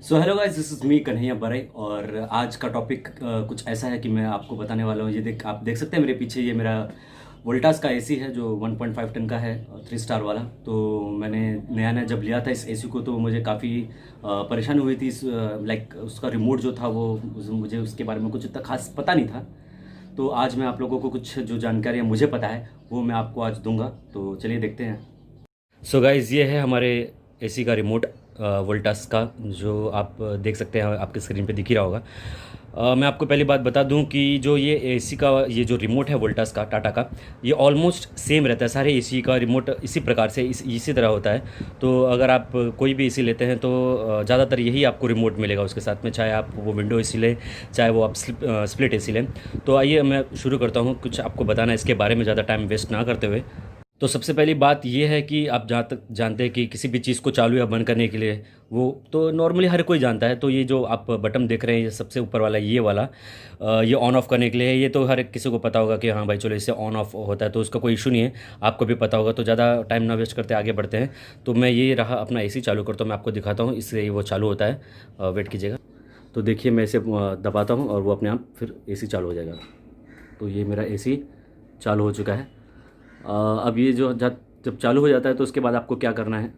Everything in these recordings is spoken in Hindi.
So hello guys, this is me Kanhaiya बरई। और आज का टॉपिक कुछ ऐसा है कि मैं आपको बताने वाला हूँ। आप देख सकते हैं मेरे पीछे, ये मेरा वोल्टास का एसी है जो 1.5 टन का है, 3 स्टार वाला। तो मैंने नया नया जब लिया था इस एसी को तो मुझे काफ़ी परेशानी हुई थी। लाइक उसका रिमोट जो था वो मुझे उसके बारे में कुछ इतना खास पता नहीं था। तो आज मैं आप लोगों को कुछ जो जानकारियाँ मुझे पता है वो मैं आपको आज दूंगा। तो चलिए देखते हैं। सो गाइज़, ये है हमारे एसी का रिमोट वोल्टास का, जो आप देख सकते हैं, आपके स्क्रीन पे दिख ही रहा होगा। मैं आपको पहली बात बता दूं कि जो ये एसी का ये जो रिमोट है वोल्टास का, टाटा का, ये ऑलमोस्ट सेम रहता है। सारे एसी का रिमोट इसी प्रकार से इसी तरह होता है। तो अगर आप कोई भी एसी लेते हैं तो ज़्यादातर यही आपको रिमोट मिलेगा उसके साथ में, चाहे आप वो विंडो एसी लें, चाहे वो आप स्प्लिट एसी लें। तो आइए मैं शुरू करता हूँ कुछ आपको बताना इसके बारे में, ज़्यादा टाइम वेस्ट ना करते हुए। तो सबसे पहली बात ये है कि आप जहाँ तक जानते हैं कि किसी भी चीज़ को चालू या बंद करने के लिए वो तो नॉर्मली हर कोई जानता है। तो ये जो आप बटन देख रहे हैं, ये सबसे ऊपर वाला ये वाला ये ऑन ऑफ़ करने के लिए है। ये तो हर एक किसी को पता होगा कि हाँ भाई चलो इससे ऑन ऑफ होता है, तो उसका कोई इशू नहीं है, आपको भी पता होगा। तो ज़्यादा टाइम ना वेस्ट करते आगे बढ़ते हैं। तो मैं ये रहा अपना एसी चालू करता हूँ, मैं आपको दिखाता हूँ, इससे वो चालू होता है। वेट कीजिएगा। तो देखिए मैं इसे दबाता हूँ और वो अपने आप फिर एसी चालू हो जाएगा। तो ये मेरा एसी चालू हो चुका है। अब ये जो जब चालू हो जाता है तो उसके बाद आपको क्या करना है,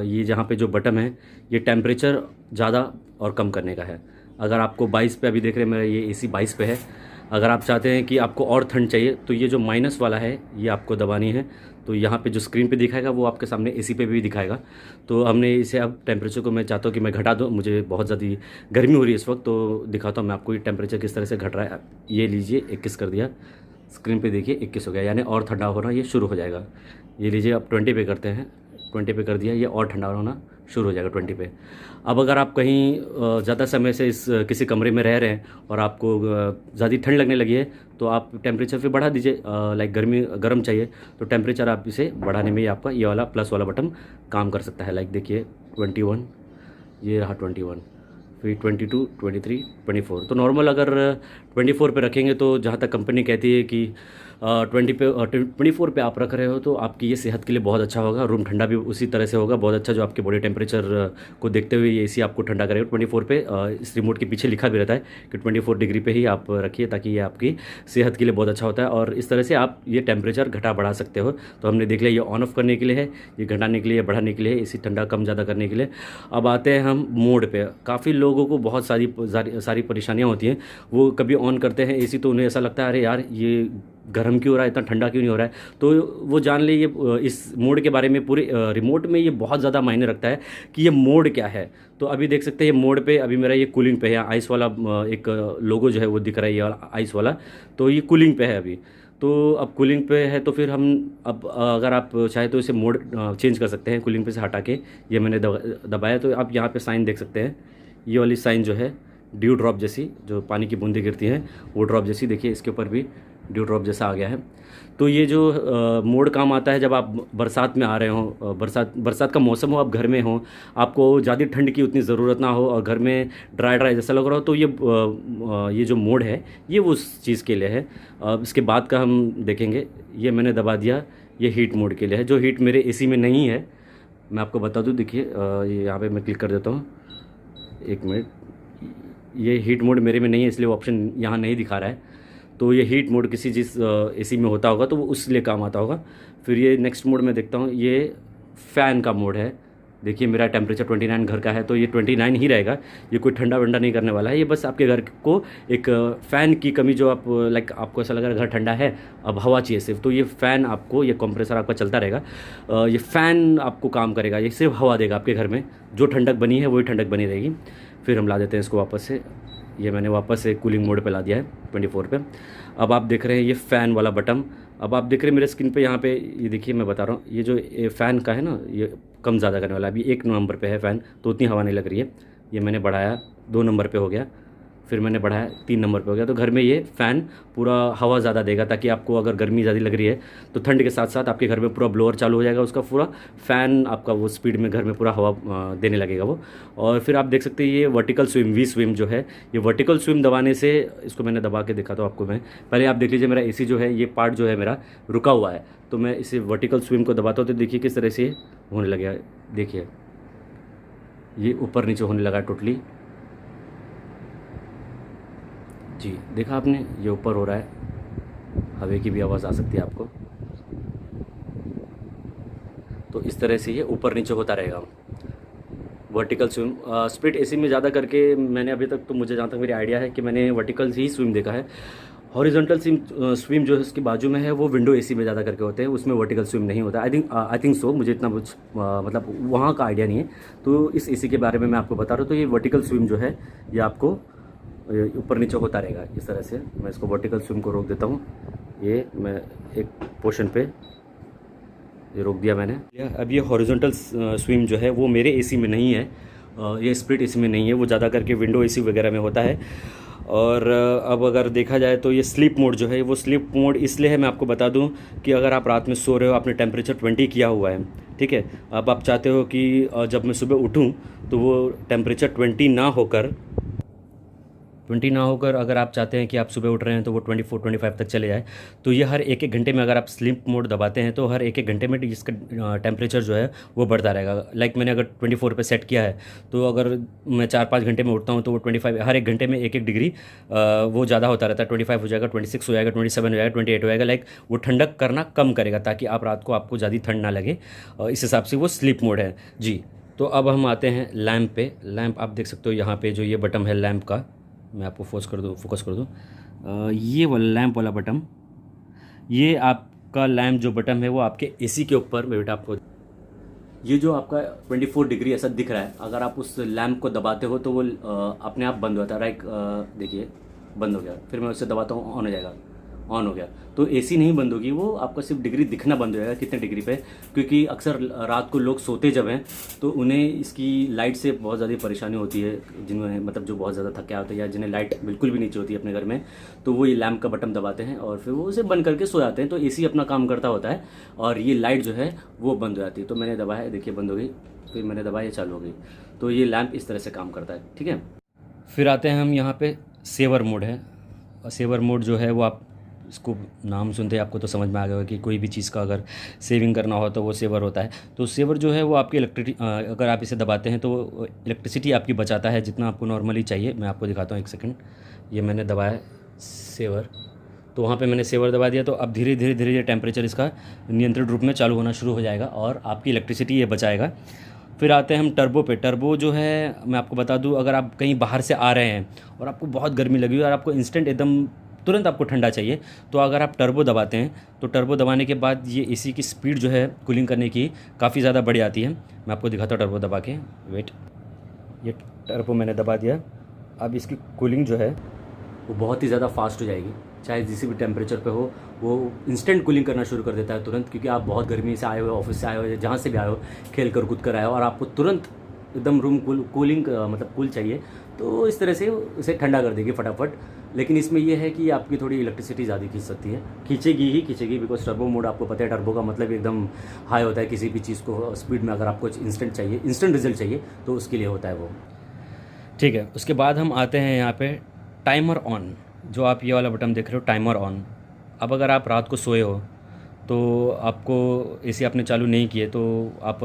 ये जहाँ पे जो बटन है ये टेम्परेचर ज़्यादा और कम करने का है। अगर आपको 22 पे, अभी देख रहे हैं मेरा ये एसी 22 पे है। अगर आप चाहते हैं कि आपको और ठंड चाहिए तो ये जो माइनस वाला है ये आपको दबानी है। तो यहाँ पे जो स्क्रीन पे दिखाएगा वो आपके सामने एसी पे भी दिखाएगा। तो हमने इसे अब टेम्परेचर को मैं चाहता हूँ कि मैं घटा दूँ, मुझे बहुत ज़्यादा गर्मी हो रही है इस वक्त। तो दिखाता हूँ मैं आपको ये टेम्परेचर किस तरह से घट रहा है। ये लीजिए 21 कर दिया, स्क्रीन पे देखिए 21 हो गया, यानी और ठंडा होना ये शुरू हो जाएगा। ये लीजिए अब 20 पे करते हैं, 20 पे कर दिया, ये और ठंडा होना शुरू हो जाएगा 20 पे। अब अगर आप कहीं ज़्यादा समय से इस किसी कमरे में रह रहे हैं और आपको ज़्यादा ठंड लगने लगी है तो आप टेम्परेचर फिर बढ़ा दीजिए। लाइक गर्म चाहिए तो टेम्परेचर आप इसे बढ़ाने में ही आपका ये वाला प्लस वाला बटन काम कर सकता है। लाइक देखिए 21, ये रहा 21, फिर 22, 23, 24। तो नॉर्मल अगर 24 पे रखेंगे तो जहाँ तक कंपनी कहती है कि 24 पे आप रख रहे हो तो आपकी ये सेहत के लिए बहुत अच्छा होगा। रूम ठंडा भी उसी तरह से होगा, बहुत अच्छा, जो आपके बॉडी टेम्परेचर को देखते हुए ये एसी आपको ठंडा करेगा 24 पे। इस रिमोट के पीछे लिखा भी रहता है कि 24 डिग्री पे ही आप रखिए, ताकि ये आपकी सेहत के लिए बहुत अच्छा होता है। और इस तरह से आप ये टेम्परेचर घटा बढ़ा सकते हो। तो हमने देख लिया ये ऑन ऑफ करने के लिए है, ये घटाने के लिए, बढ़ाने के लिए, इसी ठंडा कम ज़्यादा करने के लिए। अब आते हैं हम मोड पे। काफ़ी लोगों को बहुत सारी परेशानियाँ होती हैं। वो कभी ऑन करते हैं एसी तो उन्हें ऐसा लगता है अरे यार ये गर्म क्यों हो रहा है, इतना ठंडा क्यों नहीं हो रहा है। तो वो जान ले ये इस मोड के बारे में, पूरे रिमोट में ये बहुत ज़्यादा मायने रखता है कि ये मोड क्या है। तो अभी देख सकते हैं ये मोड पे अभी मेरा ये कूलिंग पे है, आइस वाला एक लोगो जो है वो दिख रहा है, ये वाला आइस वाला। तो ये कूलिंग पे है अभी। तो अब कूलिंग पे है तो फिर हम अब अगर आप चाहे तो इसे मोड चेंज कर सकते हैं कूलिंग पे से हटा के। ये मैंने दबाया तो आप यहाँ पे साइन देख सकते हैं, ये वाली साइन जो है ड्यू ड्रॉप जैसी, जो पानी की बूंदें गिरती हैं वो ड्रॉप जैसी, देखिए इसके ऊपर भी ड्यू ड्रॉप जैसा आ गया है। तो ये जो मोड काम आता है जब आप बरसात में आ रहे हो, बरसात का मौसम हो, आप घर में हो, आपको ज़्यादा ठंड की उतनी ज़रूरत ना हो और घर में ड्राई ड्राई जैसा लग रहा हो, तो ये जो मोड है ये वो उस चीज़ के लिए है। इसके बाद का हम देखेंगे। ये मैंने दबा दिया, ये हीट मोड के लिए है, जो हीट मेरे एसी में नहीं है। मैं आपको बता दूं, देखिए ये यहाँ पे मैं क्लिक कर देता हूँ, एक मिनट। ये हीट मोड मेरे में नहीं है इसलिए वो ऑप्शन यहाँ नहीं दिखा रहा है। तो ये हीट मोड किसी चीज़ एसी में होता होगा तो वो उस लिए काम आता होगा। फिर ये नेक्स्ट मोड में देखता हूँ, ये फ़ैन का मोड है। देखिए मेरा टेम्परेचर 29 घर का है तो ये 29 ही रहेगा। ये कोई ठंडा वंडा नहीं करने वाला है, ये बस आपके घर को एक फ़ैन की कमी, जो आप लाइक आपको ऐसा लग रहा है घर ठंडा है, अब हवा चाहिए सिर्फ, तो ये फ़ैन आपको, ये कंप्रेसर आपका चलता रहेगा। ये फ़ैन आपको काम करेगा, ये सिर्फ हवा देगा आपके घर में, जो ठंडक बनी है वही ठंडक बनी रहेगी। फिर हम ला देते हैं इसको वापस से, ये मैंने वापस से कूलिंग मोड पे ला दिया है 24 पे। अब आप देख रहे हैं ये फ़ैन वाला बटन। अब आप देख रहे हैं मेरे स्क्रीन पे यहाँ पे, ये देखिए मैं बता रहा हूँ, ये जो फ़ैन का है ना, ये कम ज़्यादा करने वाला है। अभी 1 नंबर पे है फ़ैन तो उतनी हवा नहीं लग रही है। ये मैंने बढ़ाया 2 नंबर पे हो गया, फिर मैंने बढ़ाया 3 नंबर पे हो गया। तो घर में ये फ़ैन पूरा हवा ज़्यादा देगा, ताकि आपको अगर गर्मी ज़्यादा लग रही है तो ठंड के साथ साथ आपके घर में पूरा ब्लोअर चालू हो जाएगा, उसका पूरा फ़ैन आपका वो स्पीड में घर में पूरा हवा देने लगेगा वो। और फिर आप देख सकते हैं ये वर्टिकल स्विम, वी स्विम जो है, ये वर्टिकल स्विम दबाने से, इसको मैंने दबा के दिखाता हूँ आपको मैं। पहले आप देख लीजिए मेरा एसी जो है, ये पार्ट जो है मेरा रुका हुआ है, तो मैं इसे वर्टिकल स्विम को दबाता हूँ तो देखिए किस तरह से होने लगा। देखिए ये ऊपर नीचे होने लगा टोटली, जी, देखा आपने, ये ऊपर हो रहा है, हवा की भी आवाज़ आ सकती है आपको। तो इस तरह से ये ऊपर नीचे होता रहेगा। वर्टिकल स्विम स्प्लिट एसी में ज़्यादा करके मैंने अभी तक, तो मुझे जहाँ तक मेरी आइडिया है कि मैंने वर्टिकल ही स्विम देखा है। हॉरिजॉन्टल स्विम जो है उसके बाजू में है, वो विंडो एसी में ज़्यादा करके होते हैं, उसमें वर्टिकल स्विम नहीं होता। आई थिंक सो, मुझे इतना कुछ मतलब वहाँ का आइडिया नहीं है। तो इस एसी के बारे में मैं आपको बता रहा हूँ। तो ये वर्टिकल स्विम जो है ये आपको ऊपर नीचे होता रहेगा इस तरह से। मैं इसको वर्टिकल स्विम को रोक देता हूँ। ये मैं एक पोर्शन पे ये रोक दिया मैंने। अब ये हॉरिजॉन्टल स्विम जो है वो मेरे एसी में नहीं है, ये स्प्लिट एसी में नहीं है, वो ज़्यादा करके विंडो एसी वगैरह में होता है। और अब अगर देखा जाए तो ये स्लीप मोड जो है, वो स्लीप मोड इसलिए है, मैं आपको बता दूं कि अगर आप रात में सो रहे हो, आपने टेम्परेचर 20 किया हुआ है, ठीक है, अब आप चाहते हो कि जब मैं सुबह उठूं तो वो टेम्परेचर 20 ना होकर अगर आप चाहते हैं कि आप सुबह उठ रहे हैं तो वो 24-25 तक चले जाए, तो ये हर एक एक घंटे में अगर आप स्लीप मोड दबाते हैं तो हर एक एक घंटे में इसका टेम्परेचर जो है वो बढ़ता रहेगा। लाइक मैंने अगर 24 पे सेट किया है, तो अगर मैं 4-5 घंटे में उठता हूँ तो वो 25, हर एक घंटे में एक एक डिग्री वो ज़्यादा होता रहता है। 25 हो जाएगा, 26 हो जाएगा, 27 हो जाएगा, 28 हो जाएगा। लाइक वो ठंडक करना कम करेगा ताकि आप रात को आपको ज़्यादा ठंड ना लगे। इस हिसाब से वो स्लीप मोड है जी। तो अब हम आते हैं लैम्प पे। लैम्प आप देख सकते हो यहाँ पे, जो ये बटन है लैम्प का, मैं आपको फोकस कर दूँ, ये वाला लैम्प वाला बटन, ये आपका लैम्प जो बटन है वो आपके एसी के ऊपर में बेटा आपको, ये जो आपका 24 डिग्री ऐसा दिख रहा है, अगर आप उस लैम्प को दबाते हो तो वो अपने आप बंद होता है। राइट, देखिए बंद हो गया, फिर मैं उसे दबाता हूँ, ऑन हो जाएगा, ऑन हो गया। तो एसी नहीं बंद होगी, वो आपका सिर्फ डिग्री दिखना बंद हो जाएगा कितने डिग्री पे, क्योंकि अक्सर रात को लोग सोते जब हैं तो उन्हें इसकी लाइट से बहुत ज़्यादा परेशानी होती है, जिन्हें मतलब जो बहुत ज़्यादा थके होते हैं या जिन्हें लाइट बिल्कुल भी नीचे होती है अपने घर में, तो वो ये लैम्प का बटन दबाते हैं और फिर वो उसे बंद करके सो जाते हैं। तो एसी अपना काम करता होता है और ये लाइट जो है वो बंद हो जाती है। तो मैंने दबाया, देखिए बंद हो गई, फिर मैंने दबाया, ये चालू हो गई। तो ये लैम्प इस तरह से काम करता है, ठीक है। फिर आते हैं हम यहाँ पे, सेवर मोड है। और सेवर मोड जो है वो आप इसको नाम सुनते ही आपको तो समझ में आ गया होगा कि कोई भी चीज़ का अगर सेविंग करना हो तो वो सेवर होता है। तो सेवर जो है वो आपकी अगर आप इसे दबाते हैं तो इलेक्ट्रिसिटी आपकी बचाता है जितना आपको नॉर्मली चाहिए। मैं आपको दिखाता हूँ, एक सेकंड। ये मैंने दबाया सेवर, तो वहाँ पे मैंने सेवर दबा दिया। तो अब धीरे धीरे धीरे धीरे टेम्परेचर इसका नियंत्रित रूप में चालू होना शुरू हो जाएगा और आपकी इलेक्ट्रिसिटी ये बचाएगा। फिर आते हैं हम टर्बो पे। टर्बो जो है मैं आपको बता दूं, अगर आप कहीं बाहर से आ रहे हैं और आपको बहुत गर्मी लगी हुई और आपको इंस्टेंट एकदम तुरंत आपको ठंडा चाहिए, तो अगर आप टर्बो दबाते हैं तो टर्बो दबाने के बाद ये एसी की स्पीड जो है कूलिंग करने की काफ़ी ज़्यादा बढ़ जाती है। मैं आपको दिखाता हूँ टर्बो दबा के, वेट, ये टर्बो मैंने दबा दिया। अब इसकी कूलिंग जो है वो बहुत ही ज़्यादा फास्ट हो जाएगी, चाहे जिस भी टेम्परेचर पे हो, वो इंस्टेंट कूलिंग करना शुरू कर देता है तुरंत। क्योंकि आप बहुत गर्मी से आए हो, ऑफिस से आए हो, जहाँ से भी आए हो, खेल कर कूद कर आए हो और आपको तुरंत एकदम रूम कूलिंग मतलब कूल चाहिए, तो इस तरह से इसे ठंडा कर देगी फटाफट। लेकिन इसमें यह है कि आपकी थोड़ी इलेक्ट्रिसिटी ज़्यादा खींच सकती है, खींचेगी ही खींचेगी, बिकॉज टर्बो मोड आपको पता है, टर्बो का मतलब एकदम हाई होता है। किसी भी चीज़ को स्पीड में अगर आपको इंस्टेंट चाहिए, इंस्टेंट रिजल्ट चाहिए, तो उसके लिए होता है वो, ठीक है। उसके बाद हम आते हैं यहाँ पे टाइमर ऑन। जो आप ये वाला बटन देख रहे हो, टाइमर ऑन। अब अगर आप रात को सोए हो तो आपको एसी आपने चालू नहीं किए तो आप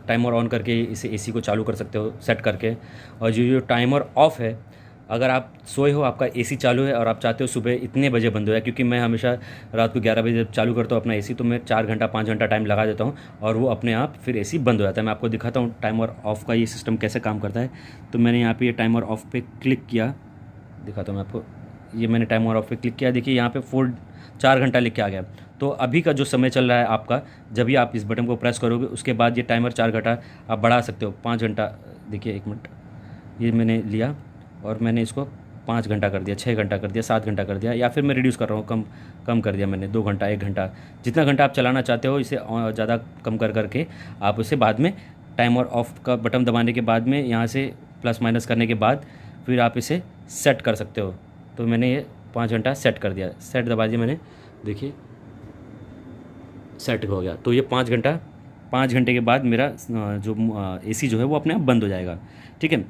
टाइमर ऑन करके इसे एसी को चालू कर सकते हो सेट करके। और जो टाइमर ऑफ़ है, अगर आप सोए हो, आपका एसी चालू है और आप चाहते हो सुबह इतने बजे बंद हो जाए, क्योंकि मैं हमेशा रात को 11 बजे जब चालू करता हूँ अपना एसी, तो मैं 4 घंटा 5 घंटा टाइम लगा देता हूँ और वो अपने आप फिर एसी बंद हो जाता है। मैं आपको दिखाता हूँ टाइमर ऑफ़ का ये सिस्टम कैसे काम करता है। तो मैंने यहाँ पे ये टाइमर ऑफ़ पे क्लिक किया, दिखाता हूँ मैं आपको। ये मैंने टाइमर ऑफ पे क्लिक किया, देखिए यहाँ पे 4 घंटा लिख के आ गया। तो अभी का जो समय चल रहा है आपका, जब भी आप इस बटन को प्रेस करोगे उसके बाद ये टाइमर 4 घंटा आप बढ़ा सकते हो, 5 घंटा। देखिए 1 मिनट, ये मैंने लिया और मैंने इसको 5 घंटा कर दिया, 6 घंटा कर दिया, 7 घंटा कर दिया, या फिर मैं रिड्यूस कर रहा हूँ, कम कर दिया मैंने, 2 घंटा, 1 घंटा, जितना घंटा आप चलाना चाहते हो इसे ज़्यादा कम कर करके आप उसे बाद में टाइमर ऑफ का बटन दबाने के बाद में यहाँ से प्लस माइनस करने के बाद फिर आप इसे सेट कर सकते हो। तो मैंने ये 5 घंटा सेट कर दिया, सेट दबा दिया मैंने, देखिए सेट हो गया। तो ये 5 घंटे के बाद मेरा जो एसी जो है वो अपने आप बंद हो जाएगा, ठीक है।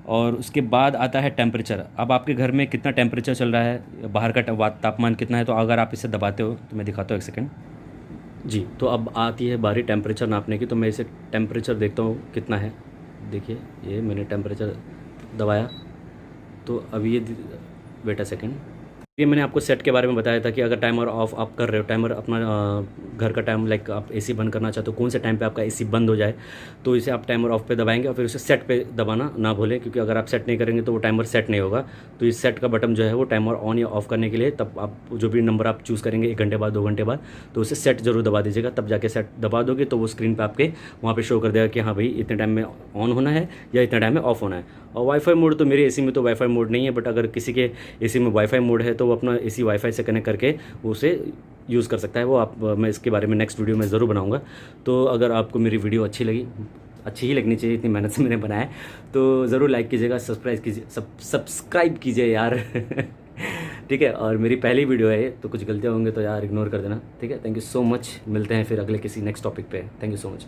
और उसके बाद आता है टेम्परेचर। अब आपके घर में कितना टेम्परेचर चल रहा है, बाहर का तापमान कितना है, तो अगर आप इसे दबाते हो तो मैं दिखाता हूँ, 1 सेकेंड जी। तो अब आती है बारी टेम्परेचर नापने की। तो मैं इसे टेम्परेचर देखता हूँ कितना है। देखिए ये मैंने टेम्परेचर दबाया, तो अब ये वेट अ सेकेंड, ये मैंने आपको सेट के बारे में बताया था कि अगर टाइमर ऑफ आप कर रहे हो, टाइमर अपना घर का टाइम लाइक आप एसी बंद करना चाहते हो, कौन से टाइम पे आपका एसी बंद हो जाए, तो इसे आप टाइमर ऑफ पे दबाएंगे और फिर उसे सेट पे दबाना ना भूलें, क्योंकि अगर आप सेट नहीं करेंगे तो वो टाइमर सेट नहीं होगा। तो इस सेट का बटन जो है वो टाइमर ऑन या ऑफ करने के लिए, तब आप जो भी नंबर आप चूज़ करेंगे 1 घंटे बाद 2 घंटे बाद, तो उसे सेट जरूर दबा दीजिएगा। तब जाके सेट दबा दोगे तो वो स्क्रीन पर आपके वहाँ पर शो कर देगा कि हाँ भाई इतने टाइम में ऑन होना है या इतने टाइम में ऑफ होना है। और वाईफाई मोड तो मेरे एसी में तो वाईफाई मोड नहीं है, बट अगर किसी के एसी में वाईफाई मोड है तो वो अपना एसी वाईफाई से कनेक्ट करके उसे यूज़ कर सकता है। वो आप मैं इसके बारे में नेक्स्ट वीडियो में ज़रूर बनाऊंगा। तो अगर आपको मेरी वीडियो अच्छी लगी, अच्छी ही लगनी चाहिए, इतनी मेहनत से मैंने बनाया है, तो ज़रूर लाइक कीजिएगा, सब्सक्राइब कीजिए यार ठीक है। और मेरी पहली वीडियो है तो कुछ गलतियाँ होंगे तो यार इग्नोर कर देना, ठीक है। थैंक यू सो मच, मिलते हैं फिर अगले किसी नेक्स्ट टॉपिक पे। Thank you so much.